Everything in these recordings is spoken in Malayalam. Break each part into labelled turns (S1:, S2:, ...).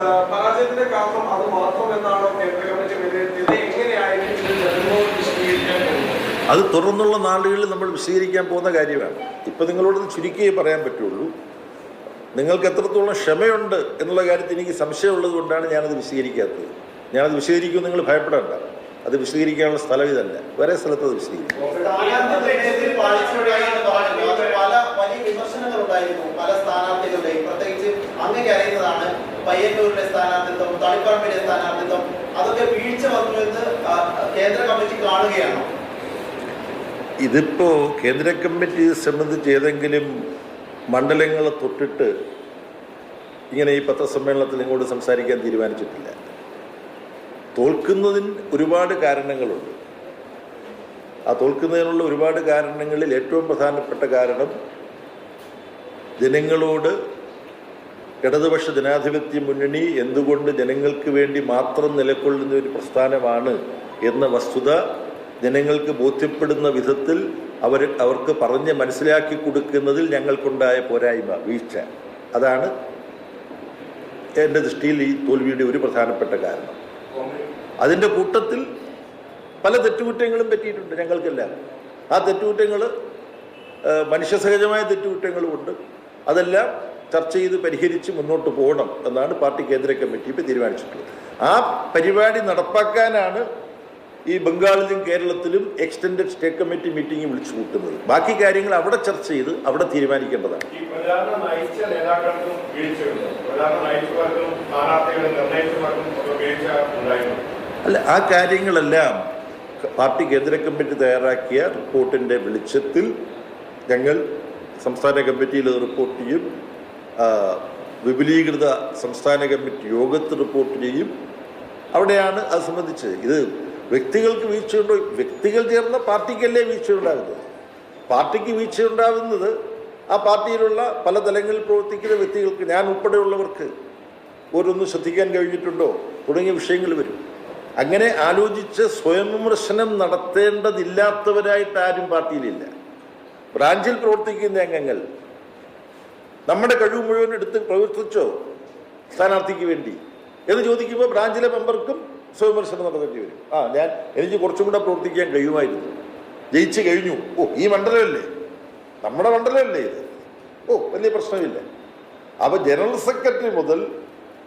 S1: പരാജയത്തിന്റെ കാരണം അത് മാത്രമെന്നാണോ കേന്ദ്ര കമ്മിറ്റി വിലയിരുത്തിയത്? എങ്ങനെയായിരിക്കും വിശദീകരിക്കാൻ പോകുന്നത്?
S2: അത് തുറന്നുള്ള നാളുകളിൽ നമ്മൾ വിശദീകരിക്കാൻ പോകുന്ന കാര്യമാണ്. ഇപ്പം നിങ്ങളോട് ചുരുക്കിയേ പറയാൻ പറ്റുള്ളൂ. നിങ്ങൾക്ക് എത്രത്തോളം ക്ഷമയുണ്ട് എന്നുള്ള കാര്യത്തിൽ എനിക്ക് സംശയമുള്ളത് കൊണ്ടാണ് ഞാനത് വിശദീകരിക്കാത്തത്. ഞാനത് വിശദീകരിക്കും, നിങ്ങൾ ഭയപ്പെടേണ്ട. അത് വിശദീകരിക്കാനുള്ള സ്ഥലം ഇതല്ല, വേറെ സ്ഥലത്ത് അത് വിശദീകരിക്കും.
S3: പല സ്ഥാനാർത്ഥികളുടെയും പ്രത്യേകിച്ച് അങ്ങേക്ക് അറിയുന്നതാണ് പയ്യന്നൂരിലെ സ്ഥാനാർത്ഥിത്വം, തളിപ്പറമ്പിലെ സ്ഥാനാർത്ഥിത്വം, അതൊക്കെ വീഴ്ച വന്നുവെന്ന് കേന്ദ്ര കമ്മിറ്റി കാണുകയാണോ?
S2: ഇതിപ്പോ കേന്ദ്ര കമ്മിറ്റി സംബന്ധിച്ച് ഏതെങ്കിലും മണ്ഡലങ്ങളെ തൊട്ടിട്ട് ഇങ്ങനെ ഈ പത്രസമ്മേളനത്തിൽ ഇങ്ങോട്ട് സംസാരിക്കാൻ തീരുമാനിച്ചിട്ടില്ല. തോൽക്കുന്നതിന് ഒരുപാട് കാരണങ്ങളുണ്ട്. ആ തോൽക്കുന്നതിനുള്ള ഒരുപാട് കാരണങ്ങളിൽ ഏറ്റവും പ്രധാനപ്പെട്ട കാരണം ജനങ്ങളോട് ഇടതുപക്ഷ ജനാധിപത്യ മുന്നണി എന്തുകൊണ്ട് ജനങ്ങൾക്ക് വേണ്ടി മാത്രം നിലകൊള്ളുന്ന ഒരു പ്രസ്ഥാനമാണ് എന്ന വസ്തുത ജനങ്ങൾക്ക് ബോധ്യപ്പെടുന്ന വിധത്തിൽ അവർക്ക് പറഞ്ഞ് മനസ്സിലാക്കി കൊടുക്കുന്നതിൽ ഞങ്ങൾക്കുണ്ടായ പോരായ്മ, വീഴ്ച, അതാണ് എൻ്റെ ദൃഷ്ടിയിൽ ഈ തോൽവിയുടെ ഒരു പ്രധാനപ്പെട്ട കാരണം. അതിൻ്റെ കൂട്ടത്തിൽ പല തെറ്റുകുറ്റങ്ങളും പറ്റിയിട്ടുണ്ട് ഞങ്ങൾക്കെല്ലാം. ആ തെറ്റുകുറ്റങ്ങൾ മനുഷ്യസഹജമായ തെറ്റുകുറ്റങ്ങളുമുണ്ട്. അതെല്ലാം ചർച്ച ചെയ്ത് പരിഹരിച്ച് മുന്നോട്ട് പോകണം എന്നാണ് പാർട്ടി കേന്ദ്ര കമ്മിറ്റി ഇപ്പോൾ തീരുമാനിച്ചിട്ടുള്ളത്. ആ പരിപാടി നടപ്പാക്കാനാണ് ഈ ബംഗാളിലും കേരളത്തിലും എക്സ്റ്റൻഡഡ് സ്റ്റേറ്റ് കമ്മിറ്റി മീറ്റിംഗ് വിളിച്ചു കൂട്ടുന്നത്. ബാക്കി കാര്യങ്ങൾ അവിടെ ചർച്ച ചെയ്ത് അവിടെ തീരുമാനിക്കേണ്ടതാണ്. അല്ല, ആ കാര്യങ്ങളെല്ലാം പാർട്ടി കേന്ദ്ര കമ്മിറ്റി തയ്യാറാക്കിയ റിപ്പോർട്ടിൻ്റെ വെളിച്ചത്തിൽ ഞങ്ങൾ സംസ്ഥാന കമ്മിറ്റിയിൽ റിപ്പോർട്ട് ചെയ്യും, വിപുലീകൃത സംസ്ഥാന കമ്മിറ്റി യോഗത്തിൽ റിപ്പോർട്ട് ചെയ്യും. അവിടെയാണ് അത് സംബന്ധിച്ച്. ഇത് വ്യക്തികൾക്ക് വീഴ്ചയുണ്ടോ? വ്യക്തികൾ ചേർന്ന പാർട്ടിക്കല്ലേ വീഴ്ചയുണ്ടാകുന്നത്. പാർട്ടിക്ക് വീഴ്ചയുണ്ടാകുന്നത് ആ പാർട്ടിയിലുള്ള പല തലങ്ങളിൽ പ്രവർത്തിക്കുന്ന വ്യക്തികൾക്ക്, ഞാൻ ഉൾപ്പെടെയുള്ളവർക്ക് ഓരോന്നും ശ്രദ്ധിക്കാൻ കഴിഞ്ഞിട്ടുണ്ടോ തുടങ്ങിയ വിഷയങ്ങൾ വരും. അങ്ങനെ ആലോചിച്ച് സ്വയം വിമർശനം നടത്തേണ്ടതില്ലാത്തവരായിട്ട് ആരും പാർട്ടിയിലില്ല. ബ്രാഞ്ചിൽ പ്രവർത്തിക്കുന്ന അംഗങ്ങൾ നമ്മുടെ കഴിവ് മുഴുവൻ എടുത്ത് പ്രവർത്തിച്ചോ സ്ഥാനാർത്ഥിക്ക് വേണ്ടി എന്ന് ചോദിക്കുമ്പോൾ ബ്രാഞ്ചിലെ മെമ്പർക്കും സ്വയംവിമർശനം നടത്തേണ്ടി വരും. എനിക്ക് കുറച്ചും കൂടെ പ്രവർത്തിക്കാൻ കഴിയുമായിരുന്നു, ജയിച്ചു കഴിഞ്ഞു, ഈ മണ്ഡലമല്ലേ, നമ്മുടെ മണ്ഡലമല്ലേ ഇത്, വലിയ പ്രശ്നമില്ല. അപ്പോൾ ജനറൽ സെക്രട്ടറി മുതൽ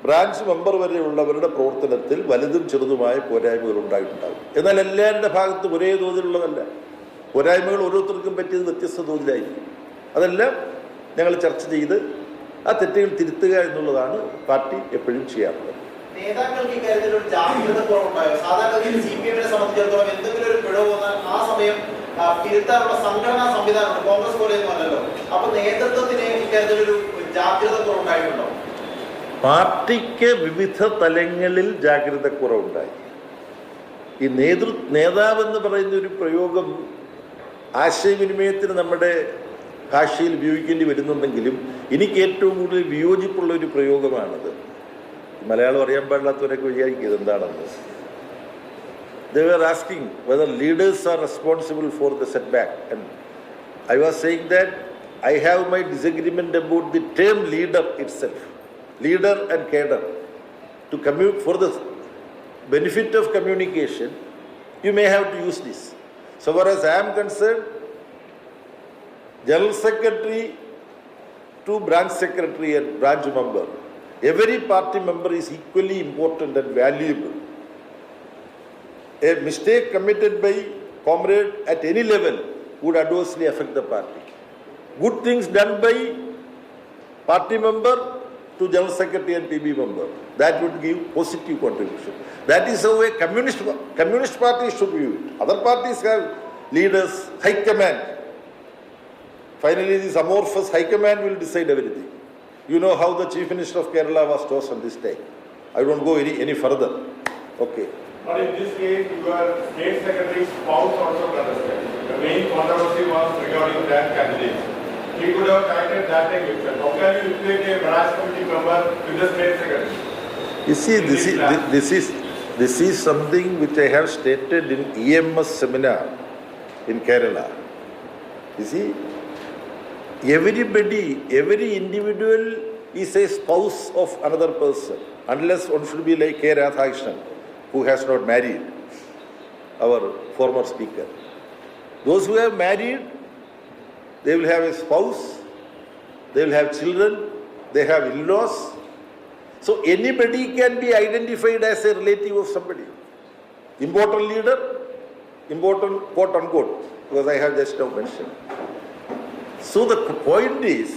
S2: ബ്രാഞ്ച് മെമ്പർ വരെയുള്ളവരുടെ പ്രവർത്തനത്തിൽ വലുതും ചെറുതുമായ പോരായ്മകൾ ഉണ്ടായിട്ടുണ്ടാകും. എന്നാൽ എല്ലാവരുടെ ഭാഗത്തും ഒരേ തോതിലുള്ളതല്ല. പോരായ്മകൾ ഓരോരുത്തർക്കും പറ്റിയത് വ്യത്യസ്ത തോതിലായിരിക്കും. അതെല്ലാം ഞങ്ങൾ ചർച്ച ചെയ്ത് ആ തെറ്റുകൾ തിരുത്തുക എന്നുള്ളതാണ് പാർട്ടി എപ്പോഴും ചെയ്യാറുള്ളത്.
S3: നേതാക്കൾക്ക് ഇക്കാര്യത്തിലൊരു ജാഗ്രത കുറവുണ്ടായോ? സാധാരണ CPM-നെ സംബന്ധിച്ചിടത്തോളം എന്തെങ്കിലും ഒരു പിഴവ് വന്നാൽ ആ സമയം തിരുത്താനുള്ള സംഘടനാ സംവിധാനമുണ്ട്, കോൺഗ്രസ് പോലെയൊന്നും അല്ലല്ലോ. അപ്പൊ നേതൃത്വത്തിന് ഇക്കാര്യത്തിലൊരു ജാഗ്രത കുറവുണ്ടായിട്ടുണ്ടോ?
S2: പാർട്ടിക്ക് വിവിധ തലങ്ങളിൽ ജാഗ്രത കുറവുണ്ടായി. ഈ നേതാവെന്ന് പറയുന്ന ഒരു പ്രയോഗം ആശയവിനിമയത്തിന് നമ്മുടെ ഭാഷയിൽ ഉപയോഗിക്കേണ്ടി വരുന്നുണ്ടെങ്കിലും എനിക്ക് ഏറ്റവും കൂടുതൽ വിയോജിപ്പുള്ള ഒരു പ്രയോഗമാണത്. മലയാളം അറിയാൻ പാടില്ലാത്തവരൊക്കെ വിചാരിക്കുന്നത് എന്താണെന്ന്. They were asking whether leaders are responsible for the setback, and I was saying that I have my disagreement about the term leader itself. Leader and cadre. To commute for the benefit of communication, you may have to use this. So far as I am concerned, General Secretary to Branch Secretary and Branch Member, every party member is equally important and valuable. A mistake committed by comrade at any level would adversely affect the party. Good things done by party member to General Secretary and PB member, that would give positive contribution. That is how a communist party should view it. Other parties have leaders, high command. Finally, this amorphous high command will decide everything. You know how the Chief Minister of Kerala was chosen this time. I don't go any further. Okay.
S4: But in this case, your State Secretary's spouse also contested. The main controversy was regarding that candidate. He could have tightened that time itself. How can you equate a branch committee member with the State Secretary?
S2: You see, this is something which I have stated in EMS seminar in Kerala. You see, every individual is a spouse of another person. unless one should be like K. Radhakrishnan, who has not married, our former speaker. Those who have married, they will have a spouse, they will have children, they have in-laws. So anybody can be identified as a relative of somebody. Important leader, important quote unquote, because I have just now mentioned. So the point is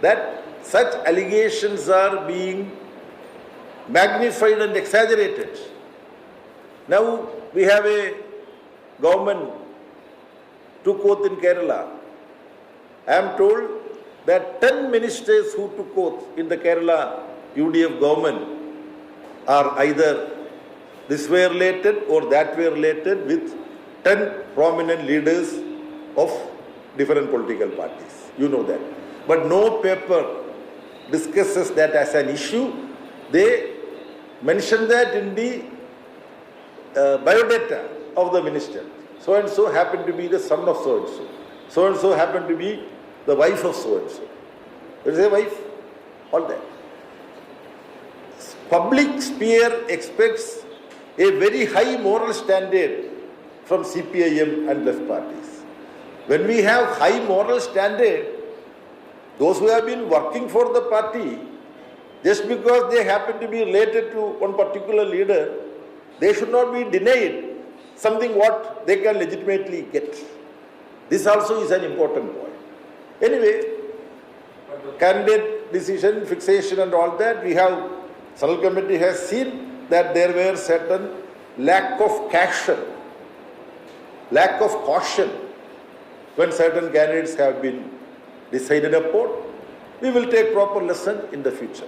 S2: that such allegations are being magnified and exaggerated. Now we have a government took oath in Kerala. I am told that 10 ministers who took oath in the Kerala UDF government are either this way related or that way related with 10 prominent leaders of different political parties. You know that. But no paper discusses that as an issue. They mention that in the biodata of the minister. So and so happened to be the son of so and so. So and so happened to be the wife of so and so. There is a wife, all that. Public sphere expects a very high moral standard from CPIM and left parties. When we have high moral standard, those who have been working for the party, just because they happen to be related to one particular leader, they should not be denied something what they can legitimately get. This also is an important point. Anyway, candidate decision, fixation and all that, we have, Central Committee has seen that there were certain lack of caution when certain candidates have been decided upon. We will take proper lesson in the future.